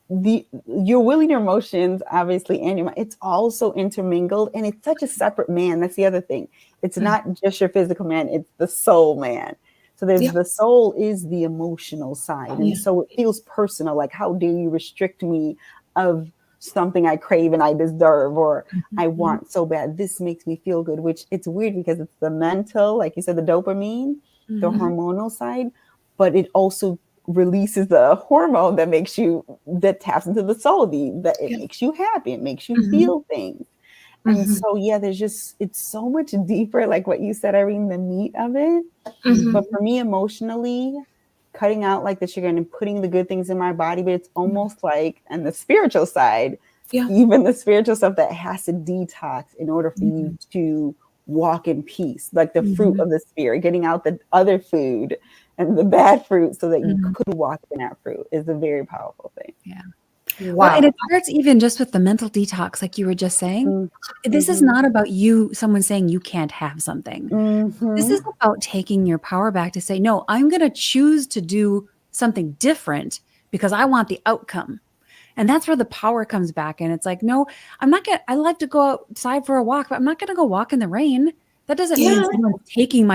your will and your emotions, obviously, and your mind, it's also intermingled, and it's such a separate man. That's the other thing. It's not just your physical man, it's the soul man. So there's the soul is the emotional side. And so it feels personal. Like, how dare you restrict me of something I crave and I deserve, or I want so bad. This makes me feel good, which it's weird because it's the mental, like you said, the dopamine, the hormonal side, but it also releases the hormone that taps into the soul, that it makes you happy. It makes you feel things. And so, it's so much deeper, like what you said, Irene, the meat of it. But for me, emotionally, cutting out like the sugar and putting the good things in my body, but it's almost like, and the spiritual side, even the spiritual stuff that has to detox in order for you to walk in peace, like the fruit of the spirit, getting out the other food and the bad fruit so that you could walk in that fruit is a very powerful thing. Yeah. Wow. Well, and it starts even just with the mental detox, like you were just saying. This is not about someone saying you can't have something. This is about taking your power back to say, no, I'm going to choose to do something different because I want the outcome. And that's where the power comes back. And it's like, no, I like to go outside for a walk, but I'm not going to go walk in the rain. That doesn't mean someone's taking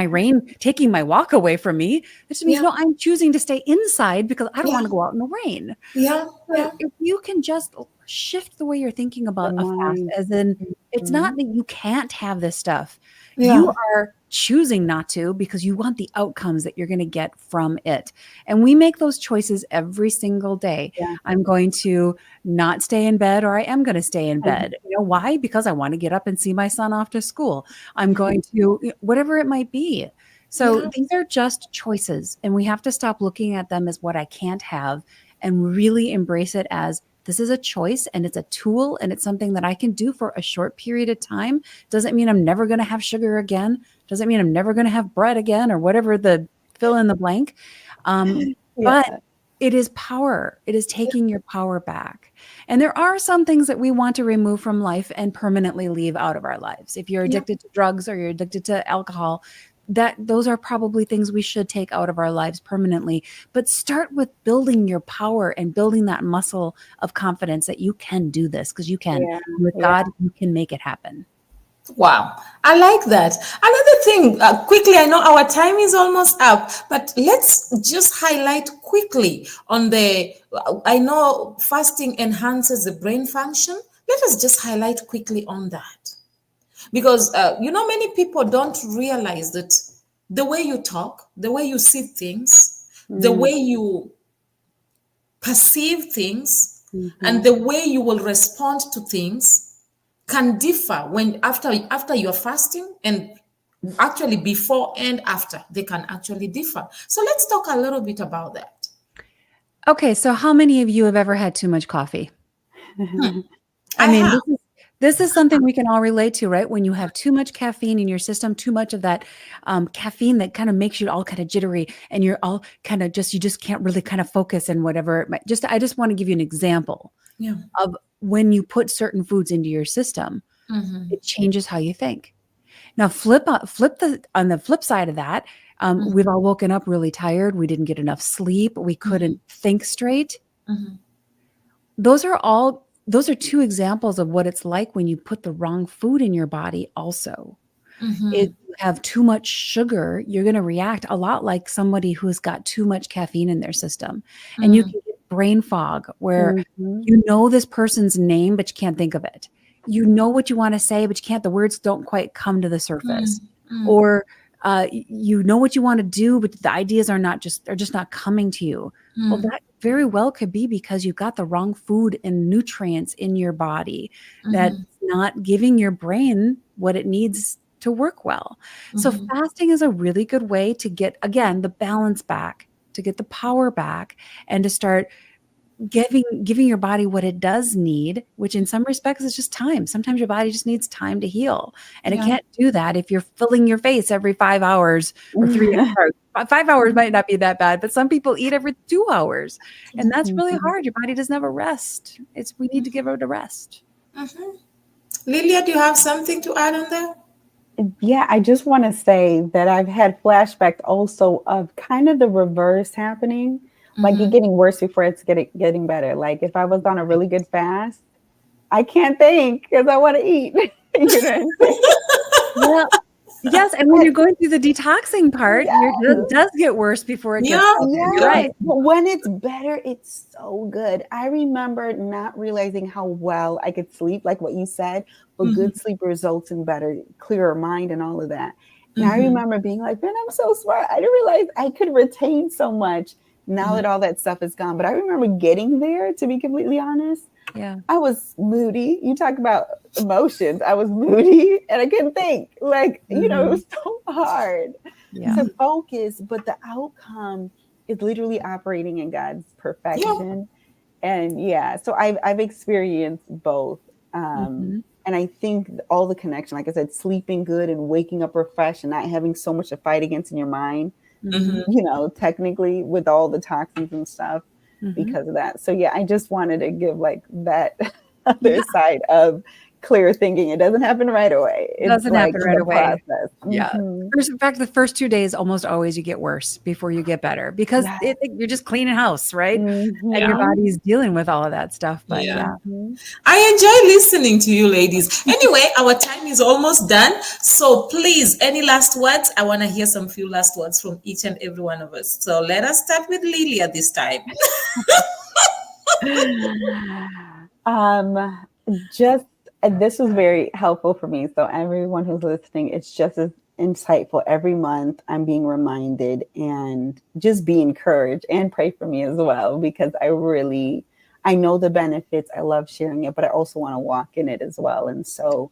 my walk away from me. It just means, no, I'm choosing to stay inside because I don't want to go out in the rain. So if you can just shift the way you're thinking about a fast, as in, it's not that you can't have this stuff. You are choosing not to because you want the outcomes that you're going to get from it. And we make those choices every single day. I'm going to not stay in bed, or I am going to stay in bed. You know why? Because I want to get up and see my son off to school. I'm going to, whatever it might be. So these are just choices, and we have to stop looking at them as what I can't have and really embrace it as this is a choice, and it's a tool, and it's something that I can do for a short period of time. Doesn't mean I'm never going to have sugar again. Doesn't mean I'm never going to have bread again, or whatever the fill in the blank. But it is power. It is taking your power back. And there are some things that we want to remove from life and permanently leave out of our lives. If you're addicted to drugs or you're addicted to alcohol, those are probably things we should take out of our lives permanently. But start with building your power and building that muscle of confidence that you can do this, because you can. With God, you can make it happen. Wow, I like that. Another thing, quickly, I know our time is almost up, but let's just highlight quickly on I know fasting enhances the brain function. Let us just highlight quickly on that. Because, many people don't realize that the way you talk, the way you see things, the way you perceive things, and the way you will respond to things can differ when after you're fasting, and actually before and after they can actually differ. So let's talk a little bit about that. Okay, so how many of you have ever had too much coffee? This is something we can all relate to, right? When you have too much caffeine in your system, too much of that caffeine that kind of makes you all kind of jittery, and you're all kind of you just can't really kind of focus and whatever. I just want to give you an example of when you put certain foods into your system, it changes how you think. Now, on the flip side of that, we've all woken up really tired. We didn't get enough sleep. We couldn't think straight. Those are two examples of what it's like when you put the wrong food in your body also. If you have too much sugar, you're going to react a lot like somebody who's got too much caffeine in their system. And you can get brain fog where you know this person's name, but you can't think of it. You know what you want to say, but you can't, the words don't quite come to the surface. Or you know what you want to do, but the ideas they're just not coming to you. Well, that very well could be because you've got the wrong food and nutrients in your body that's not giving your brain what it needs to work well. So fasting is a really good way to get, again, the balance back, to get the power back, and to start giving your body what it does need, which in some respects is just time. Sometimes your body just needs time to heal. And it can't do that if you're filling your face every 5 hours or 3 hours. 5 hours might not be that bad, but some people eat every 2 hours. And that's really hard. Your body doesn't have a rest. We need to give it a rest. Lilia, do you have something to add on that? Yeah, I just want to say that I've had flashbacks also of kind of the reverse happening. Like it getting worse before it's getting better. Like if I was on a really good fast, I can't think because I want to eat. You know what I'm saying? Well, yes, and when you're going through the detoxing part, it does get worse before it gets better. Yeah. Right. But when it's better, it's so good. I remember not realizing how well I could sleep, like what you said, but good sleep results in better, clearer mind and all of that. And I remember being like, man, I'm so smart. I didn't realize I could retain so much now that all that stuff is gone. But I remember getting there, to be completely honest. Yeah. I was moody. You talk about emotions. I was moody and I couldn't think. Like, you know, it was so hard to focus, but the outcome is literally operating in God's perfection. And so I've experienced both. And I think all the connection, like I said, sleeping good and waking up refreshed and not having so much to fight against in your mind, you know, technically with all the toxins and stuff because of that. So yeah, I just wanted to give like that other side of clear thinking. It doesn't happen right away. It doesn't happen right away. Process. Yeah. In fact, the first 2 days almost always you get worse before you get better because you're just cleaning house, right? And your body's dealing with all of that stuff. But I enjoy listening to you ladies. Anyway, our time is almost done. So please, any last words? I want to hear some few last words from each and every one of us. So let us start with Lilia this time. This was very helpful for me. So everyone who's listening, it's just as insightful. Every month I'm being reminded and just be encouraged and pray for me as well, because I know the benefits. I love sharing it, but I also want to walk in it as well. And so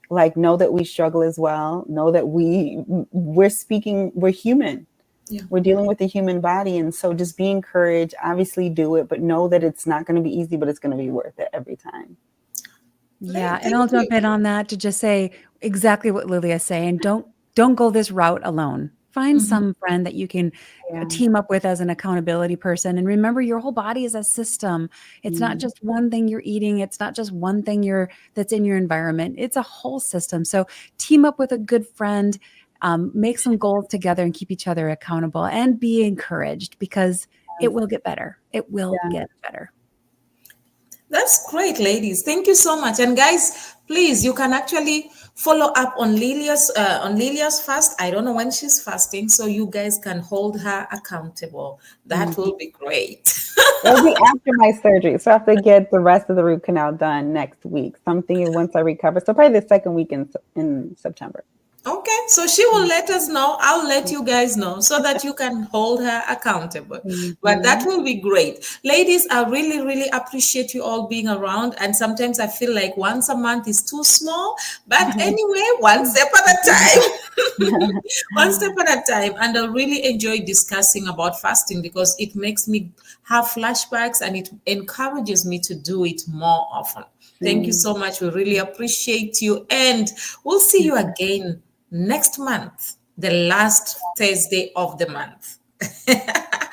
like, know that we struggle as well. Know that we're human. Yeah. We're dealing with the human body. And so just be encouraged, obviously do it, but know that it's not going to be easy, but it's going to be worth it every time. Yeah. And I'll jump in on that to just say exactly what Lilia's saying. Don't go this route alone. Find some friend that you can team up with as an accountability person. And remember, your whole body is a system. It's not just one thing you're eating. It's not just one thing that's in your environment. It's a whole system. So team up with a good friend, make some goals together and keep each other accountable and be encouraged because it will get better. It will get better. That's great, ladies. Thank you so much. And guys, please, you can actually follow up on Lilia's fast. I don't know when she's fasting, so you guys can hold her accountable. That will be great. It'll be after my surgery, so I have to get the rest of the root canal done next week. Something once I recover. So probably the second week in September. Okay, so she will let us know. I'll let you guys know so that you can hold her accountable. But that will be great. Ladies, I really, really appreciate you all being around. And sometimes I feel like once a month is too small. But anyway, one step at a time. One step at a time. And I really enjoy discussing about fasting because it makes me have flashbacks and it encourages me to do it more often. Thank you so much. We really appreciate you. And we'll see you again next month, the last Thursday of the month.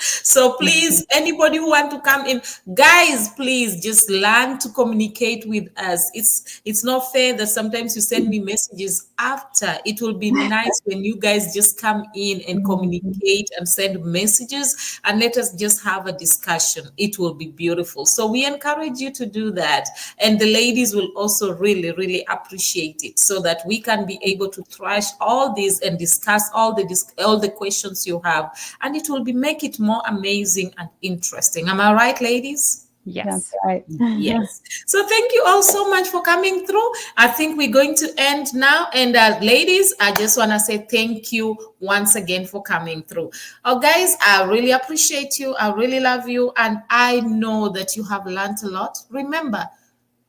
So please, anybody who want to come in, guys, please just learn to communicate with us. It's not fair that sometimes you send me messages after. It will be nice when you guys just come in and communicate and send messages and let us just have a discussion. It will be beautiful. So we encourage you to do that. And the ladies will also really, really appreciate it, so that we can be able to thrash all this and discuss all the questions you have, and it will make it more amazing and interesting. Am I right, ladies? Yes. That's right. Yes. So thank you all so much for coming through. I think we're going to end now. And ladies, I just want to say thank you once again for coming through. Oh, guys, I really appreciate you. I really love you. And I know that you have learned a lot. Remember,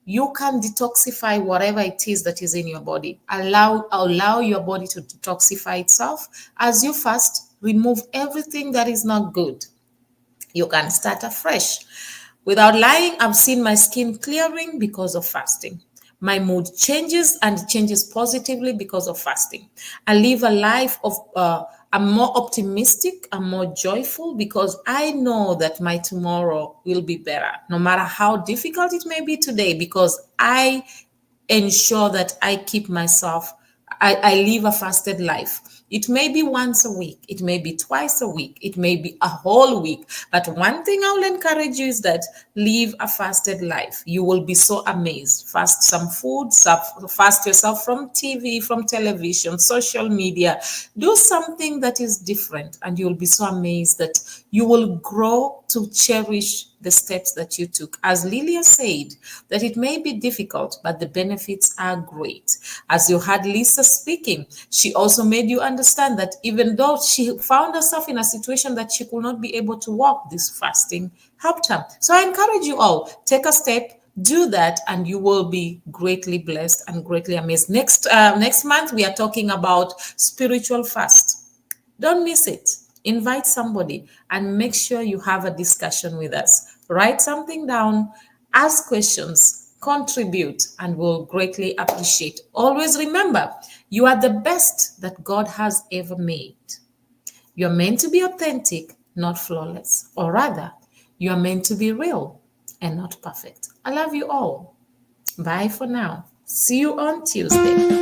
you can detoxify whatever it is that is in your body. Allow your body to detoxify itself. As you fast, remove everything that is not good. You can start afresh. Without lying, I've seen my skin clearing because of fasting. My mood changes, and it changes positively because of fasting. I live a life of, I'm more optimistic, I'm more joyful, because I know that my tomorrow will be better, no matter how difficult it may be today, because I ensure that I keep myself, I live a fasted life. It may be once a week, it may be twice a week, it may be a whole week. But one thing I will encourage you is that live a fasted life. You will be so amazed. Fast some food, fast yourself from TV, from television, social media. Do something that is different, and you'll be so amazed that you will grow to cherish the steps that you took. As Lillia said, that it may be difficult, but the benefits are great. As you heard Lisa speaking, she also made you understand that even though she found herself in a situation that she could not be able to walk, this fasting helped her. So I encourage you all, take a step, do that, and you will be greatly blessed and greatly amazed. Next month, we are talking about spiritual fast. Don't miss it. Invite somebody and make sure you have a discussion with us. Write something down, ask questions, contribute, and we'll greatly appreciate. Always remember, you are the best that God has ever made. You're meant to be authentic, not flawless. Or rather, you are meant to be real and not perfect. I love you all. Bye for now. See you on Tuesday.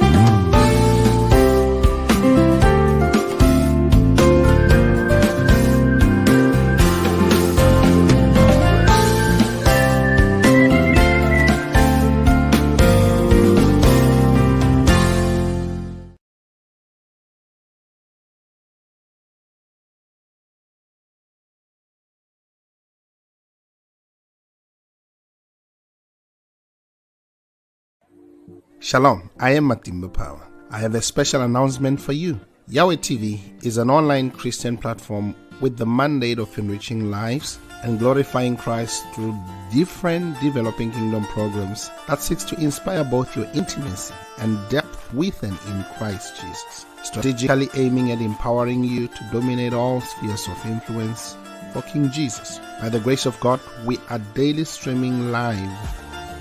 Shalom, I am Matimba Power. I have a special announcement for you. Yahweh TV is an online Christian platform with the mandate of enriching lives and glorifying Christ through different developing kingdom programs that seeks to inspire both your intimacy and depth with and in Christ Jesus, strategically aiming at empowering you to dominate all spheres of influence for King Jesus. By the grace of God, we are daily streaming live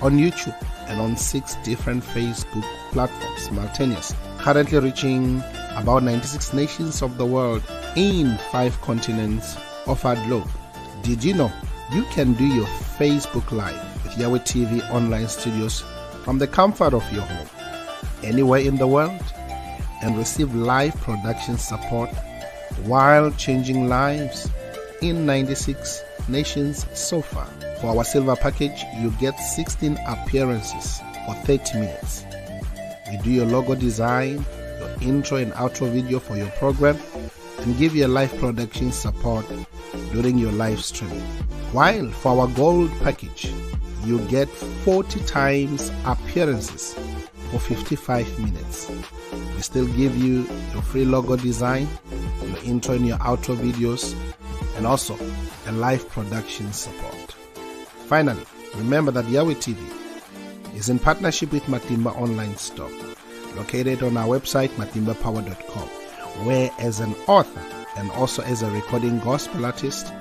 on YouTube and on 6 different Facebook platforms simultaneously, currently reaching about 96 nations of the world in 5 continents of our globe. Did you know you can do your Facebook Live with Yahweh TV online studios from the comfort of your home, anywhere in the world, and receive live production support while changing lives in 96 nations so far? For our silver package, you get 16 appearances for 30 minutes. We do your logo design, your intro and outro video for your program, and give you live production support during your live streaming. While for our gold package, you get 40 times appearances for 55 minutes. We still give you your free logo design, your intro and your outro videos, and also a live production support. Finally, remember that Yahweh TV is in partnership with Matimba Online Store, located on our website, matimbapower.com, where as an author and also as a recording gospel artist,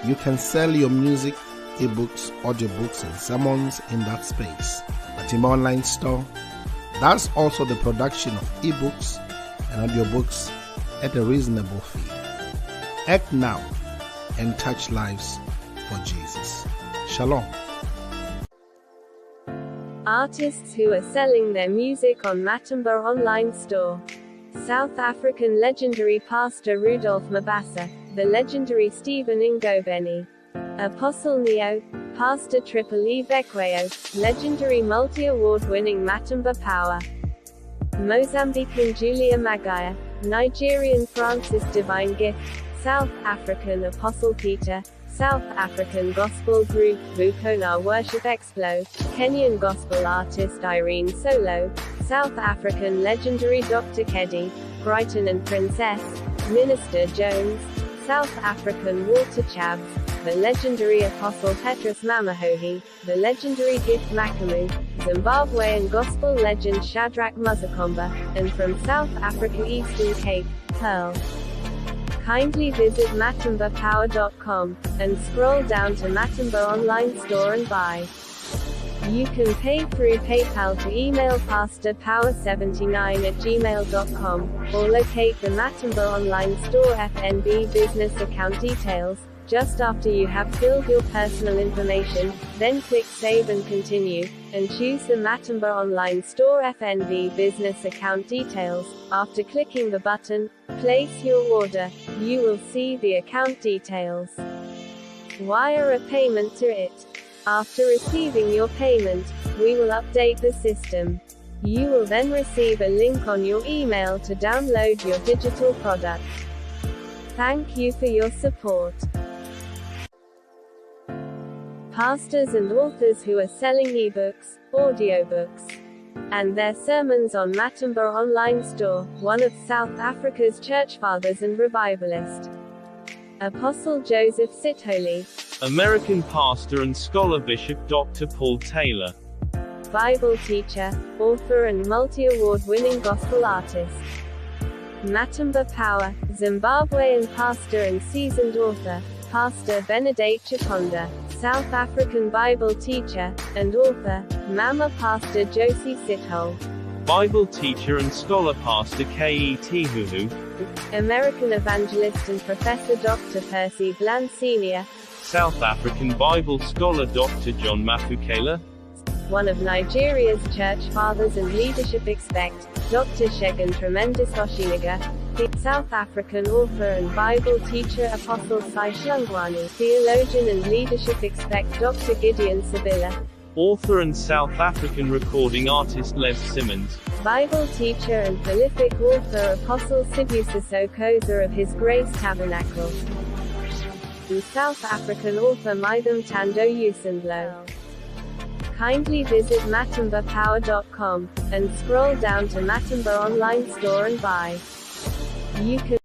you can sell your music, ebooks, audiobooks, and sermons in that space. Matimba Online Store does also the production of ebooks and audiobooks at a reasonable fee. Act now and touch lives for Jesus. Shalom. Artists who are selling their music on Matimba Online Store. South African legendary pastor Rudolph Mabasa, the legendary Stephen Ngobeni, Apostle Neo, Pastor Triple E Bekweyo, legendary multi-award-winning Matimba Power, Mozambican Julia Magaya, Nigerian Francis Divine Gift, South African Apostle Peter, South African Gospel Group Vukona Worship Explo, Kenyan Gospel Artist Irene Solo, South African legendary Dr. Keddy, Brighton and Princess, Minister Jones, South African Walter Chabs, the legendary Apostle Petrus Mamahohi, the legendary Gift Makamu, Zimbabwean Gospel legend Shadrach Muzakomba, and from South Africa Eastern Cape, Pearl. Kindly visit matimbapower.com, and scroll down to Matimba Online Store and buy. You can pay through PayPal to email pastorpower79@gmail.com, or locate the Matimba Online Store FNB business account details, just after you have filled your personal information, then click Save and Continue, and choose the Matimba Online Store FNB business account details. After clicking the button, Place Your Order, you will see the account details. Wire a payment to it. After receiving your payment, we will update the system. You will then receive a link on your email to download your digital product. Thank you for your support. Pastors and authors who are selling ebooks, audiobooks, and their sermons on Matimba Online Store, one of South Africa's church fathers and revivalist, Apostle Joseph Sitholy, American pastor and scholar Bishop Dr. Paul Taylor, Bible teacher, author and multi-award-winning gospel artist, Matimba Power, Zimbabwean pastor and seasoned author, Pastor Benedict Chikonda, South African Bible teacher, and author, Mama Pastor Josie Sithole, Bible teacher and scholar Pastor K.E.T. Huhu, American evangelist and professor Dr. Percy Bland Sr., South African Bible scholar Dr. John Mafukela, one of Nigeria's church fathers and leadership expect, Dr. Shegun Tremendous Oshiniga, the South African author and Bible teacher Apostle Sai Shlungwani, theologian and leadership expect Dr. Gideon Sabila, author and South African recording artist Les Simmons, Bible teacher and prolific author Apostle Sibusiso Koza of His Grace Tabernacle, and South African author Mitham Tando Usendlo. Kindly visit matimbapower.com, and scroll down to Matimba Online Store and buy. You can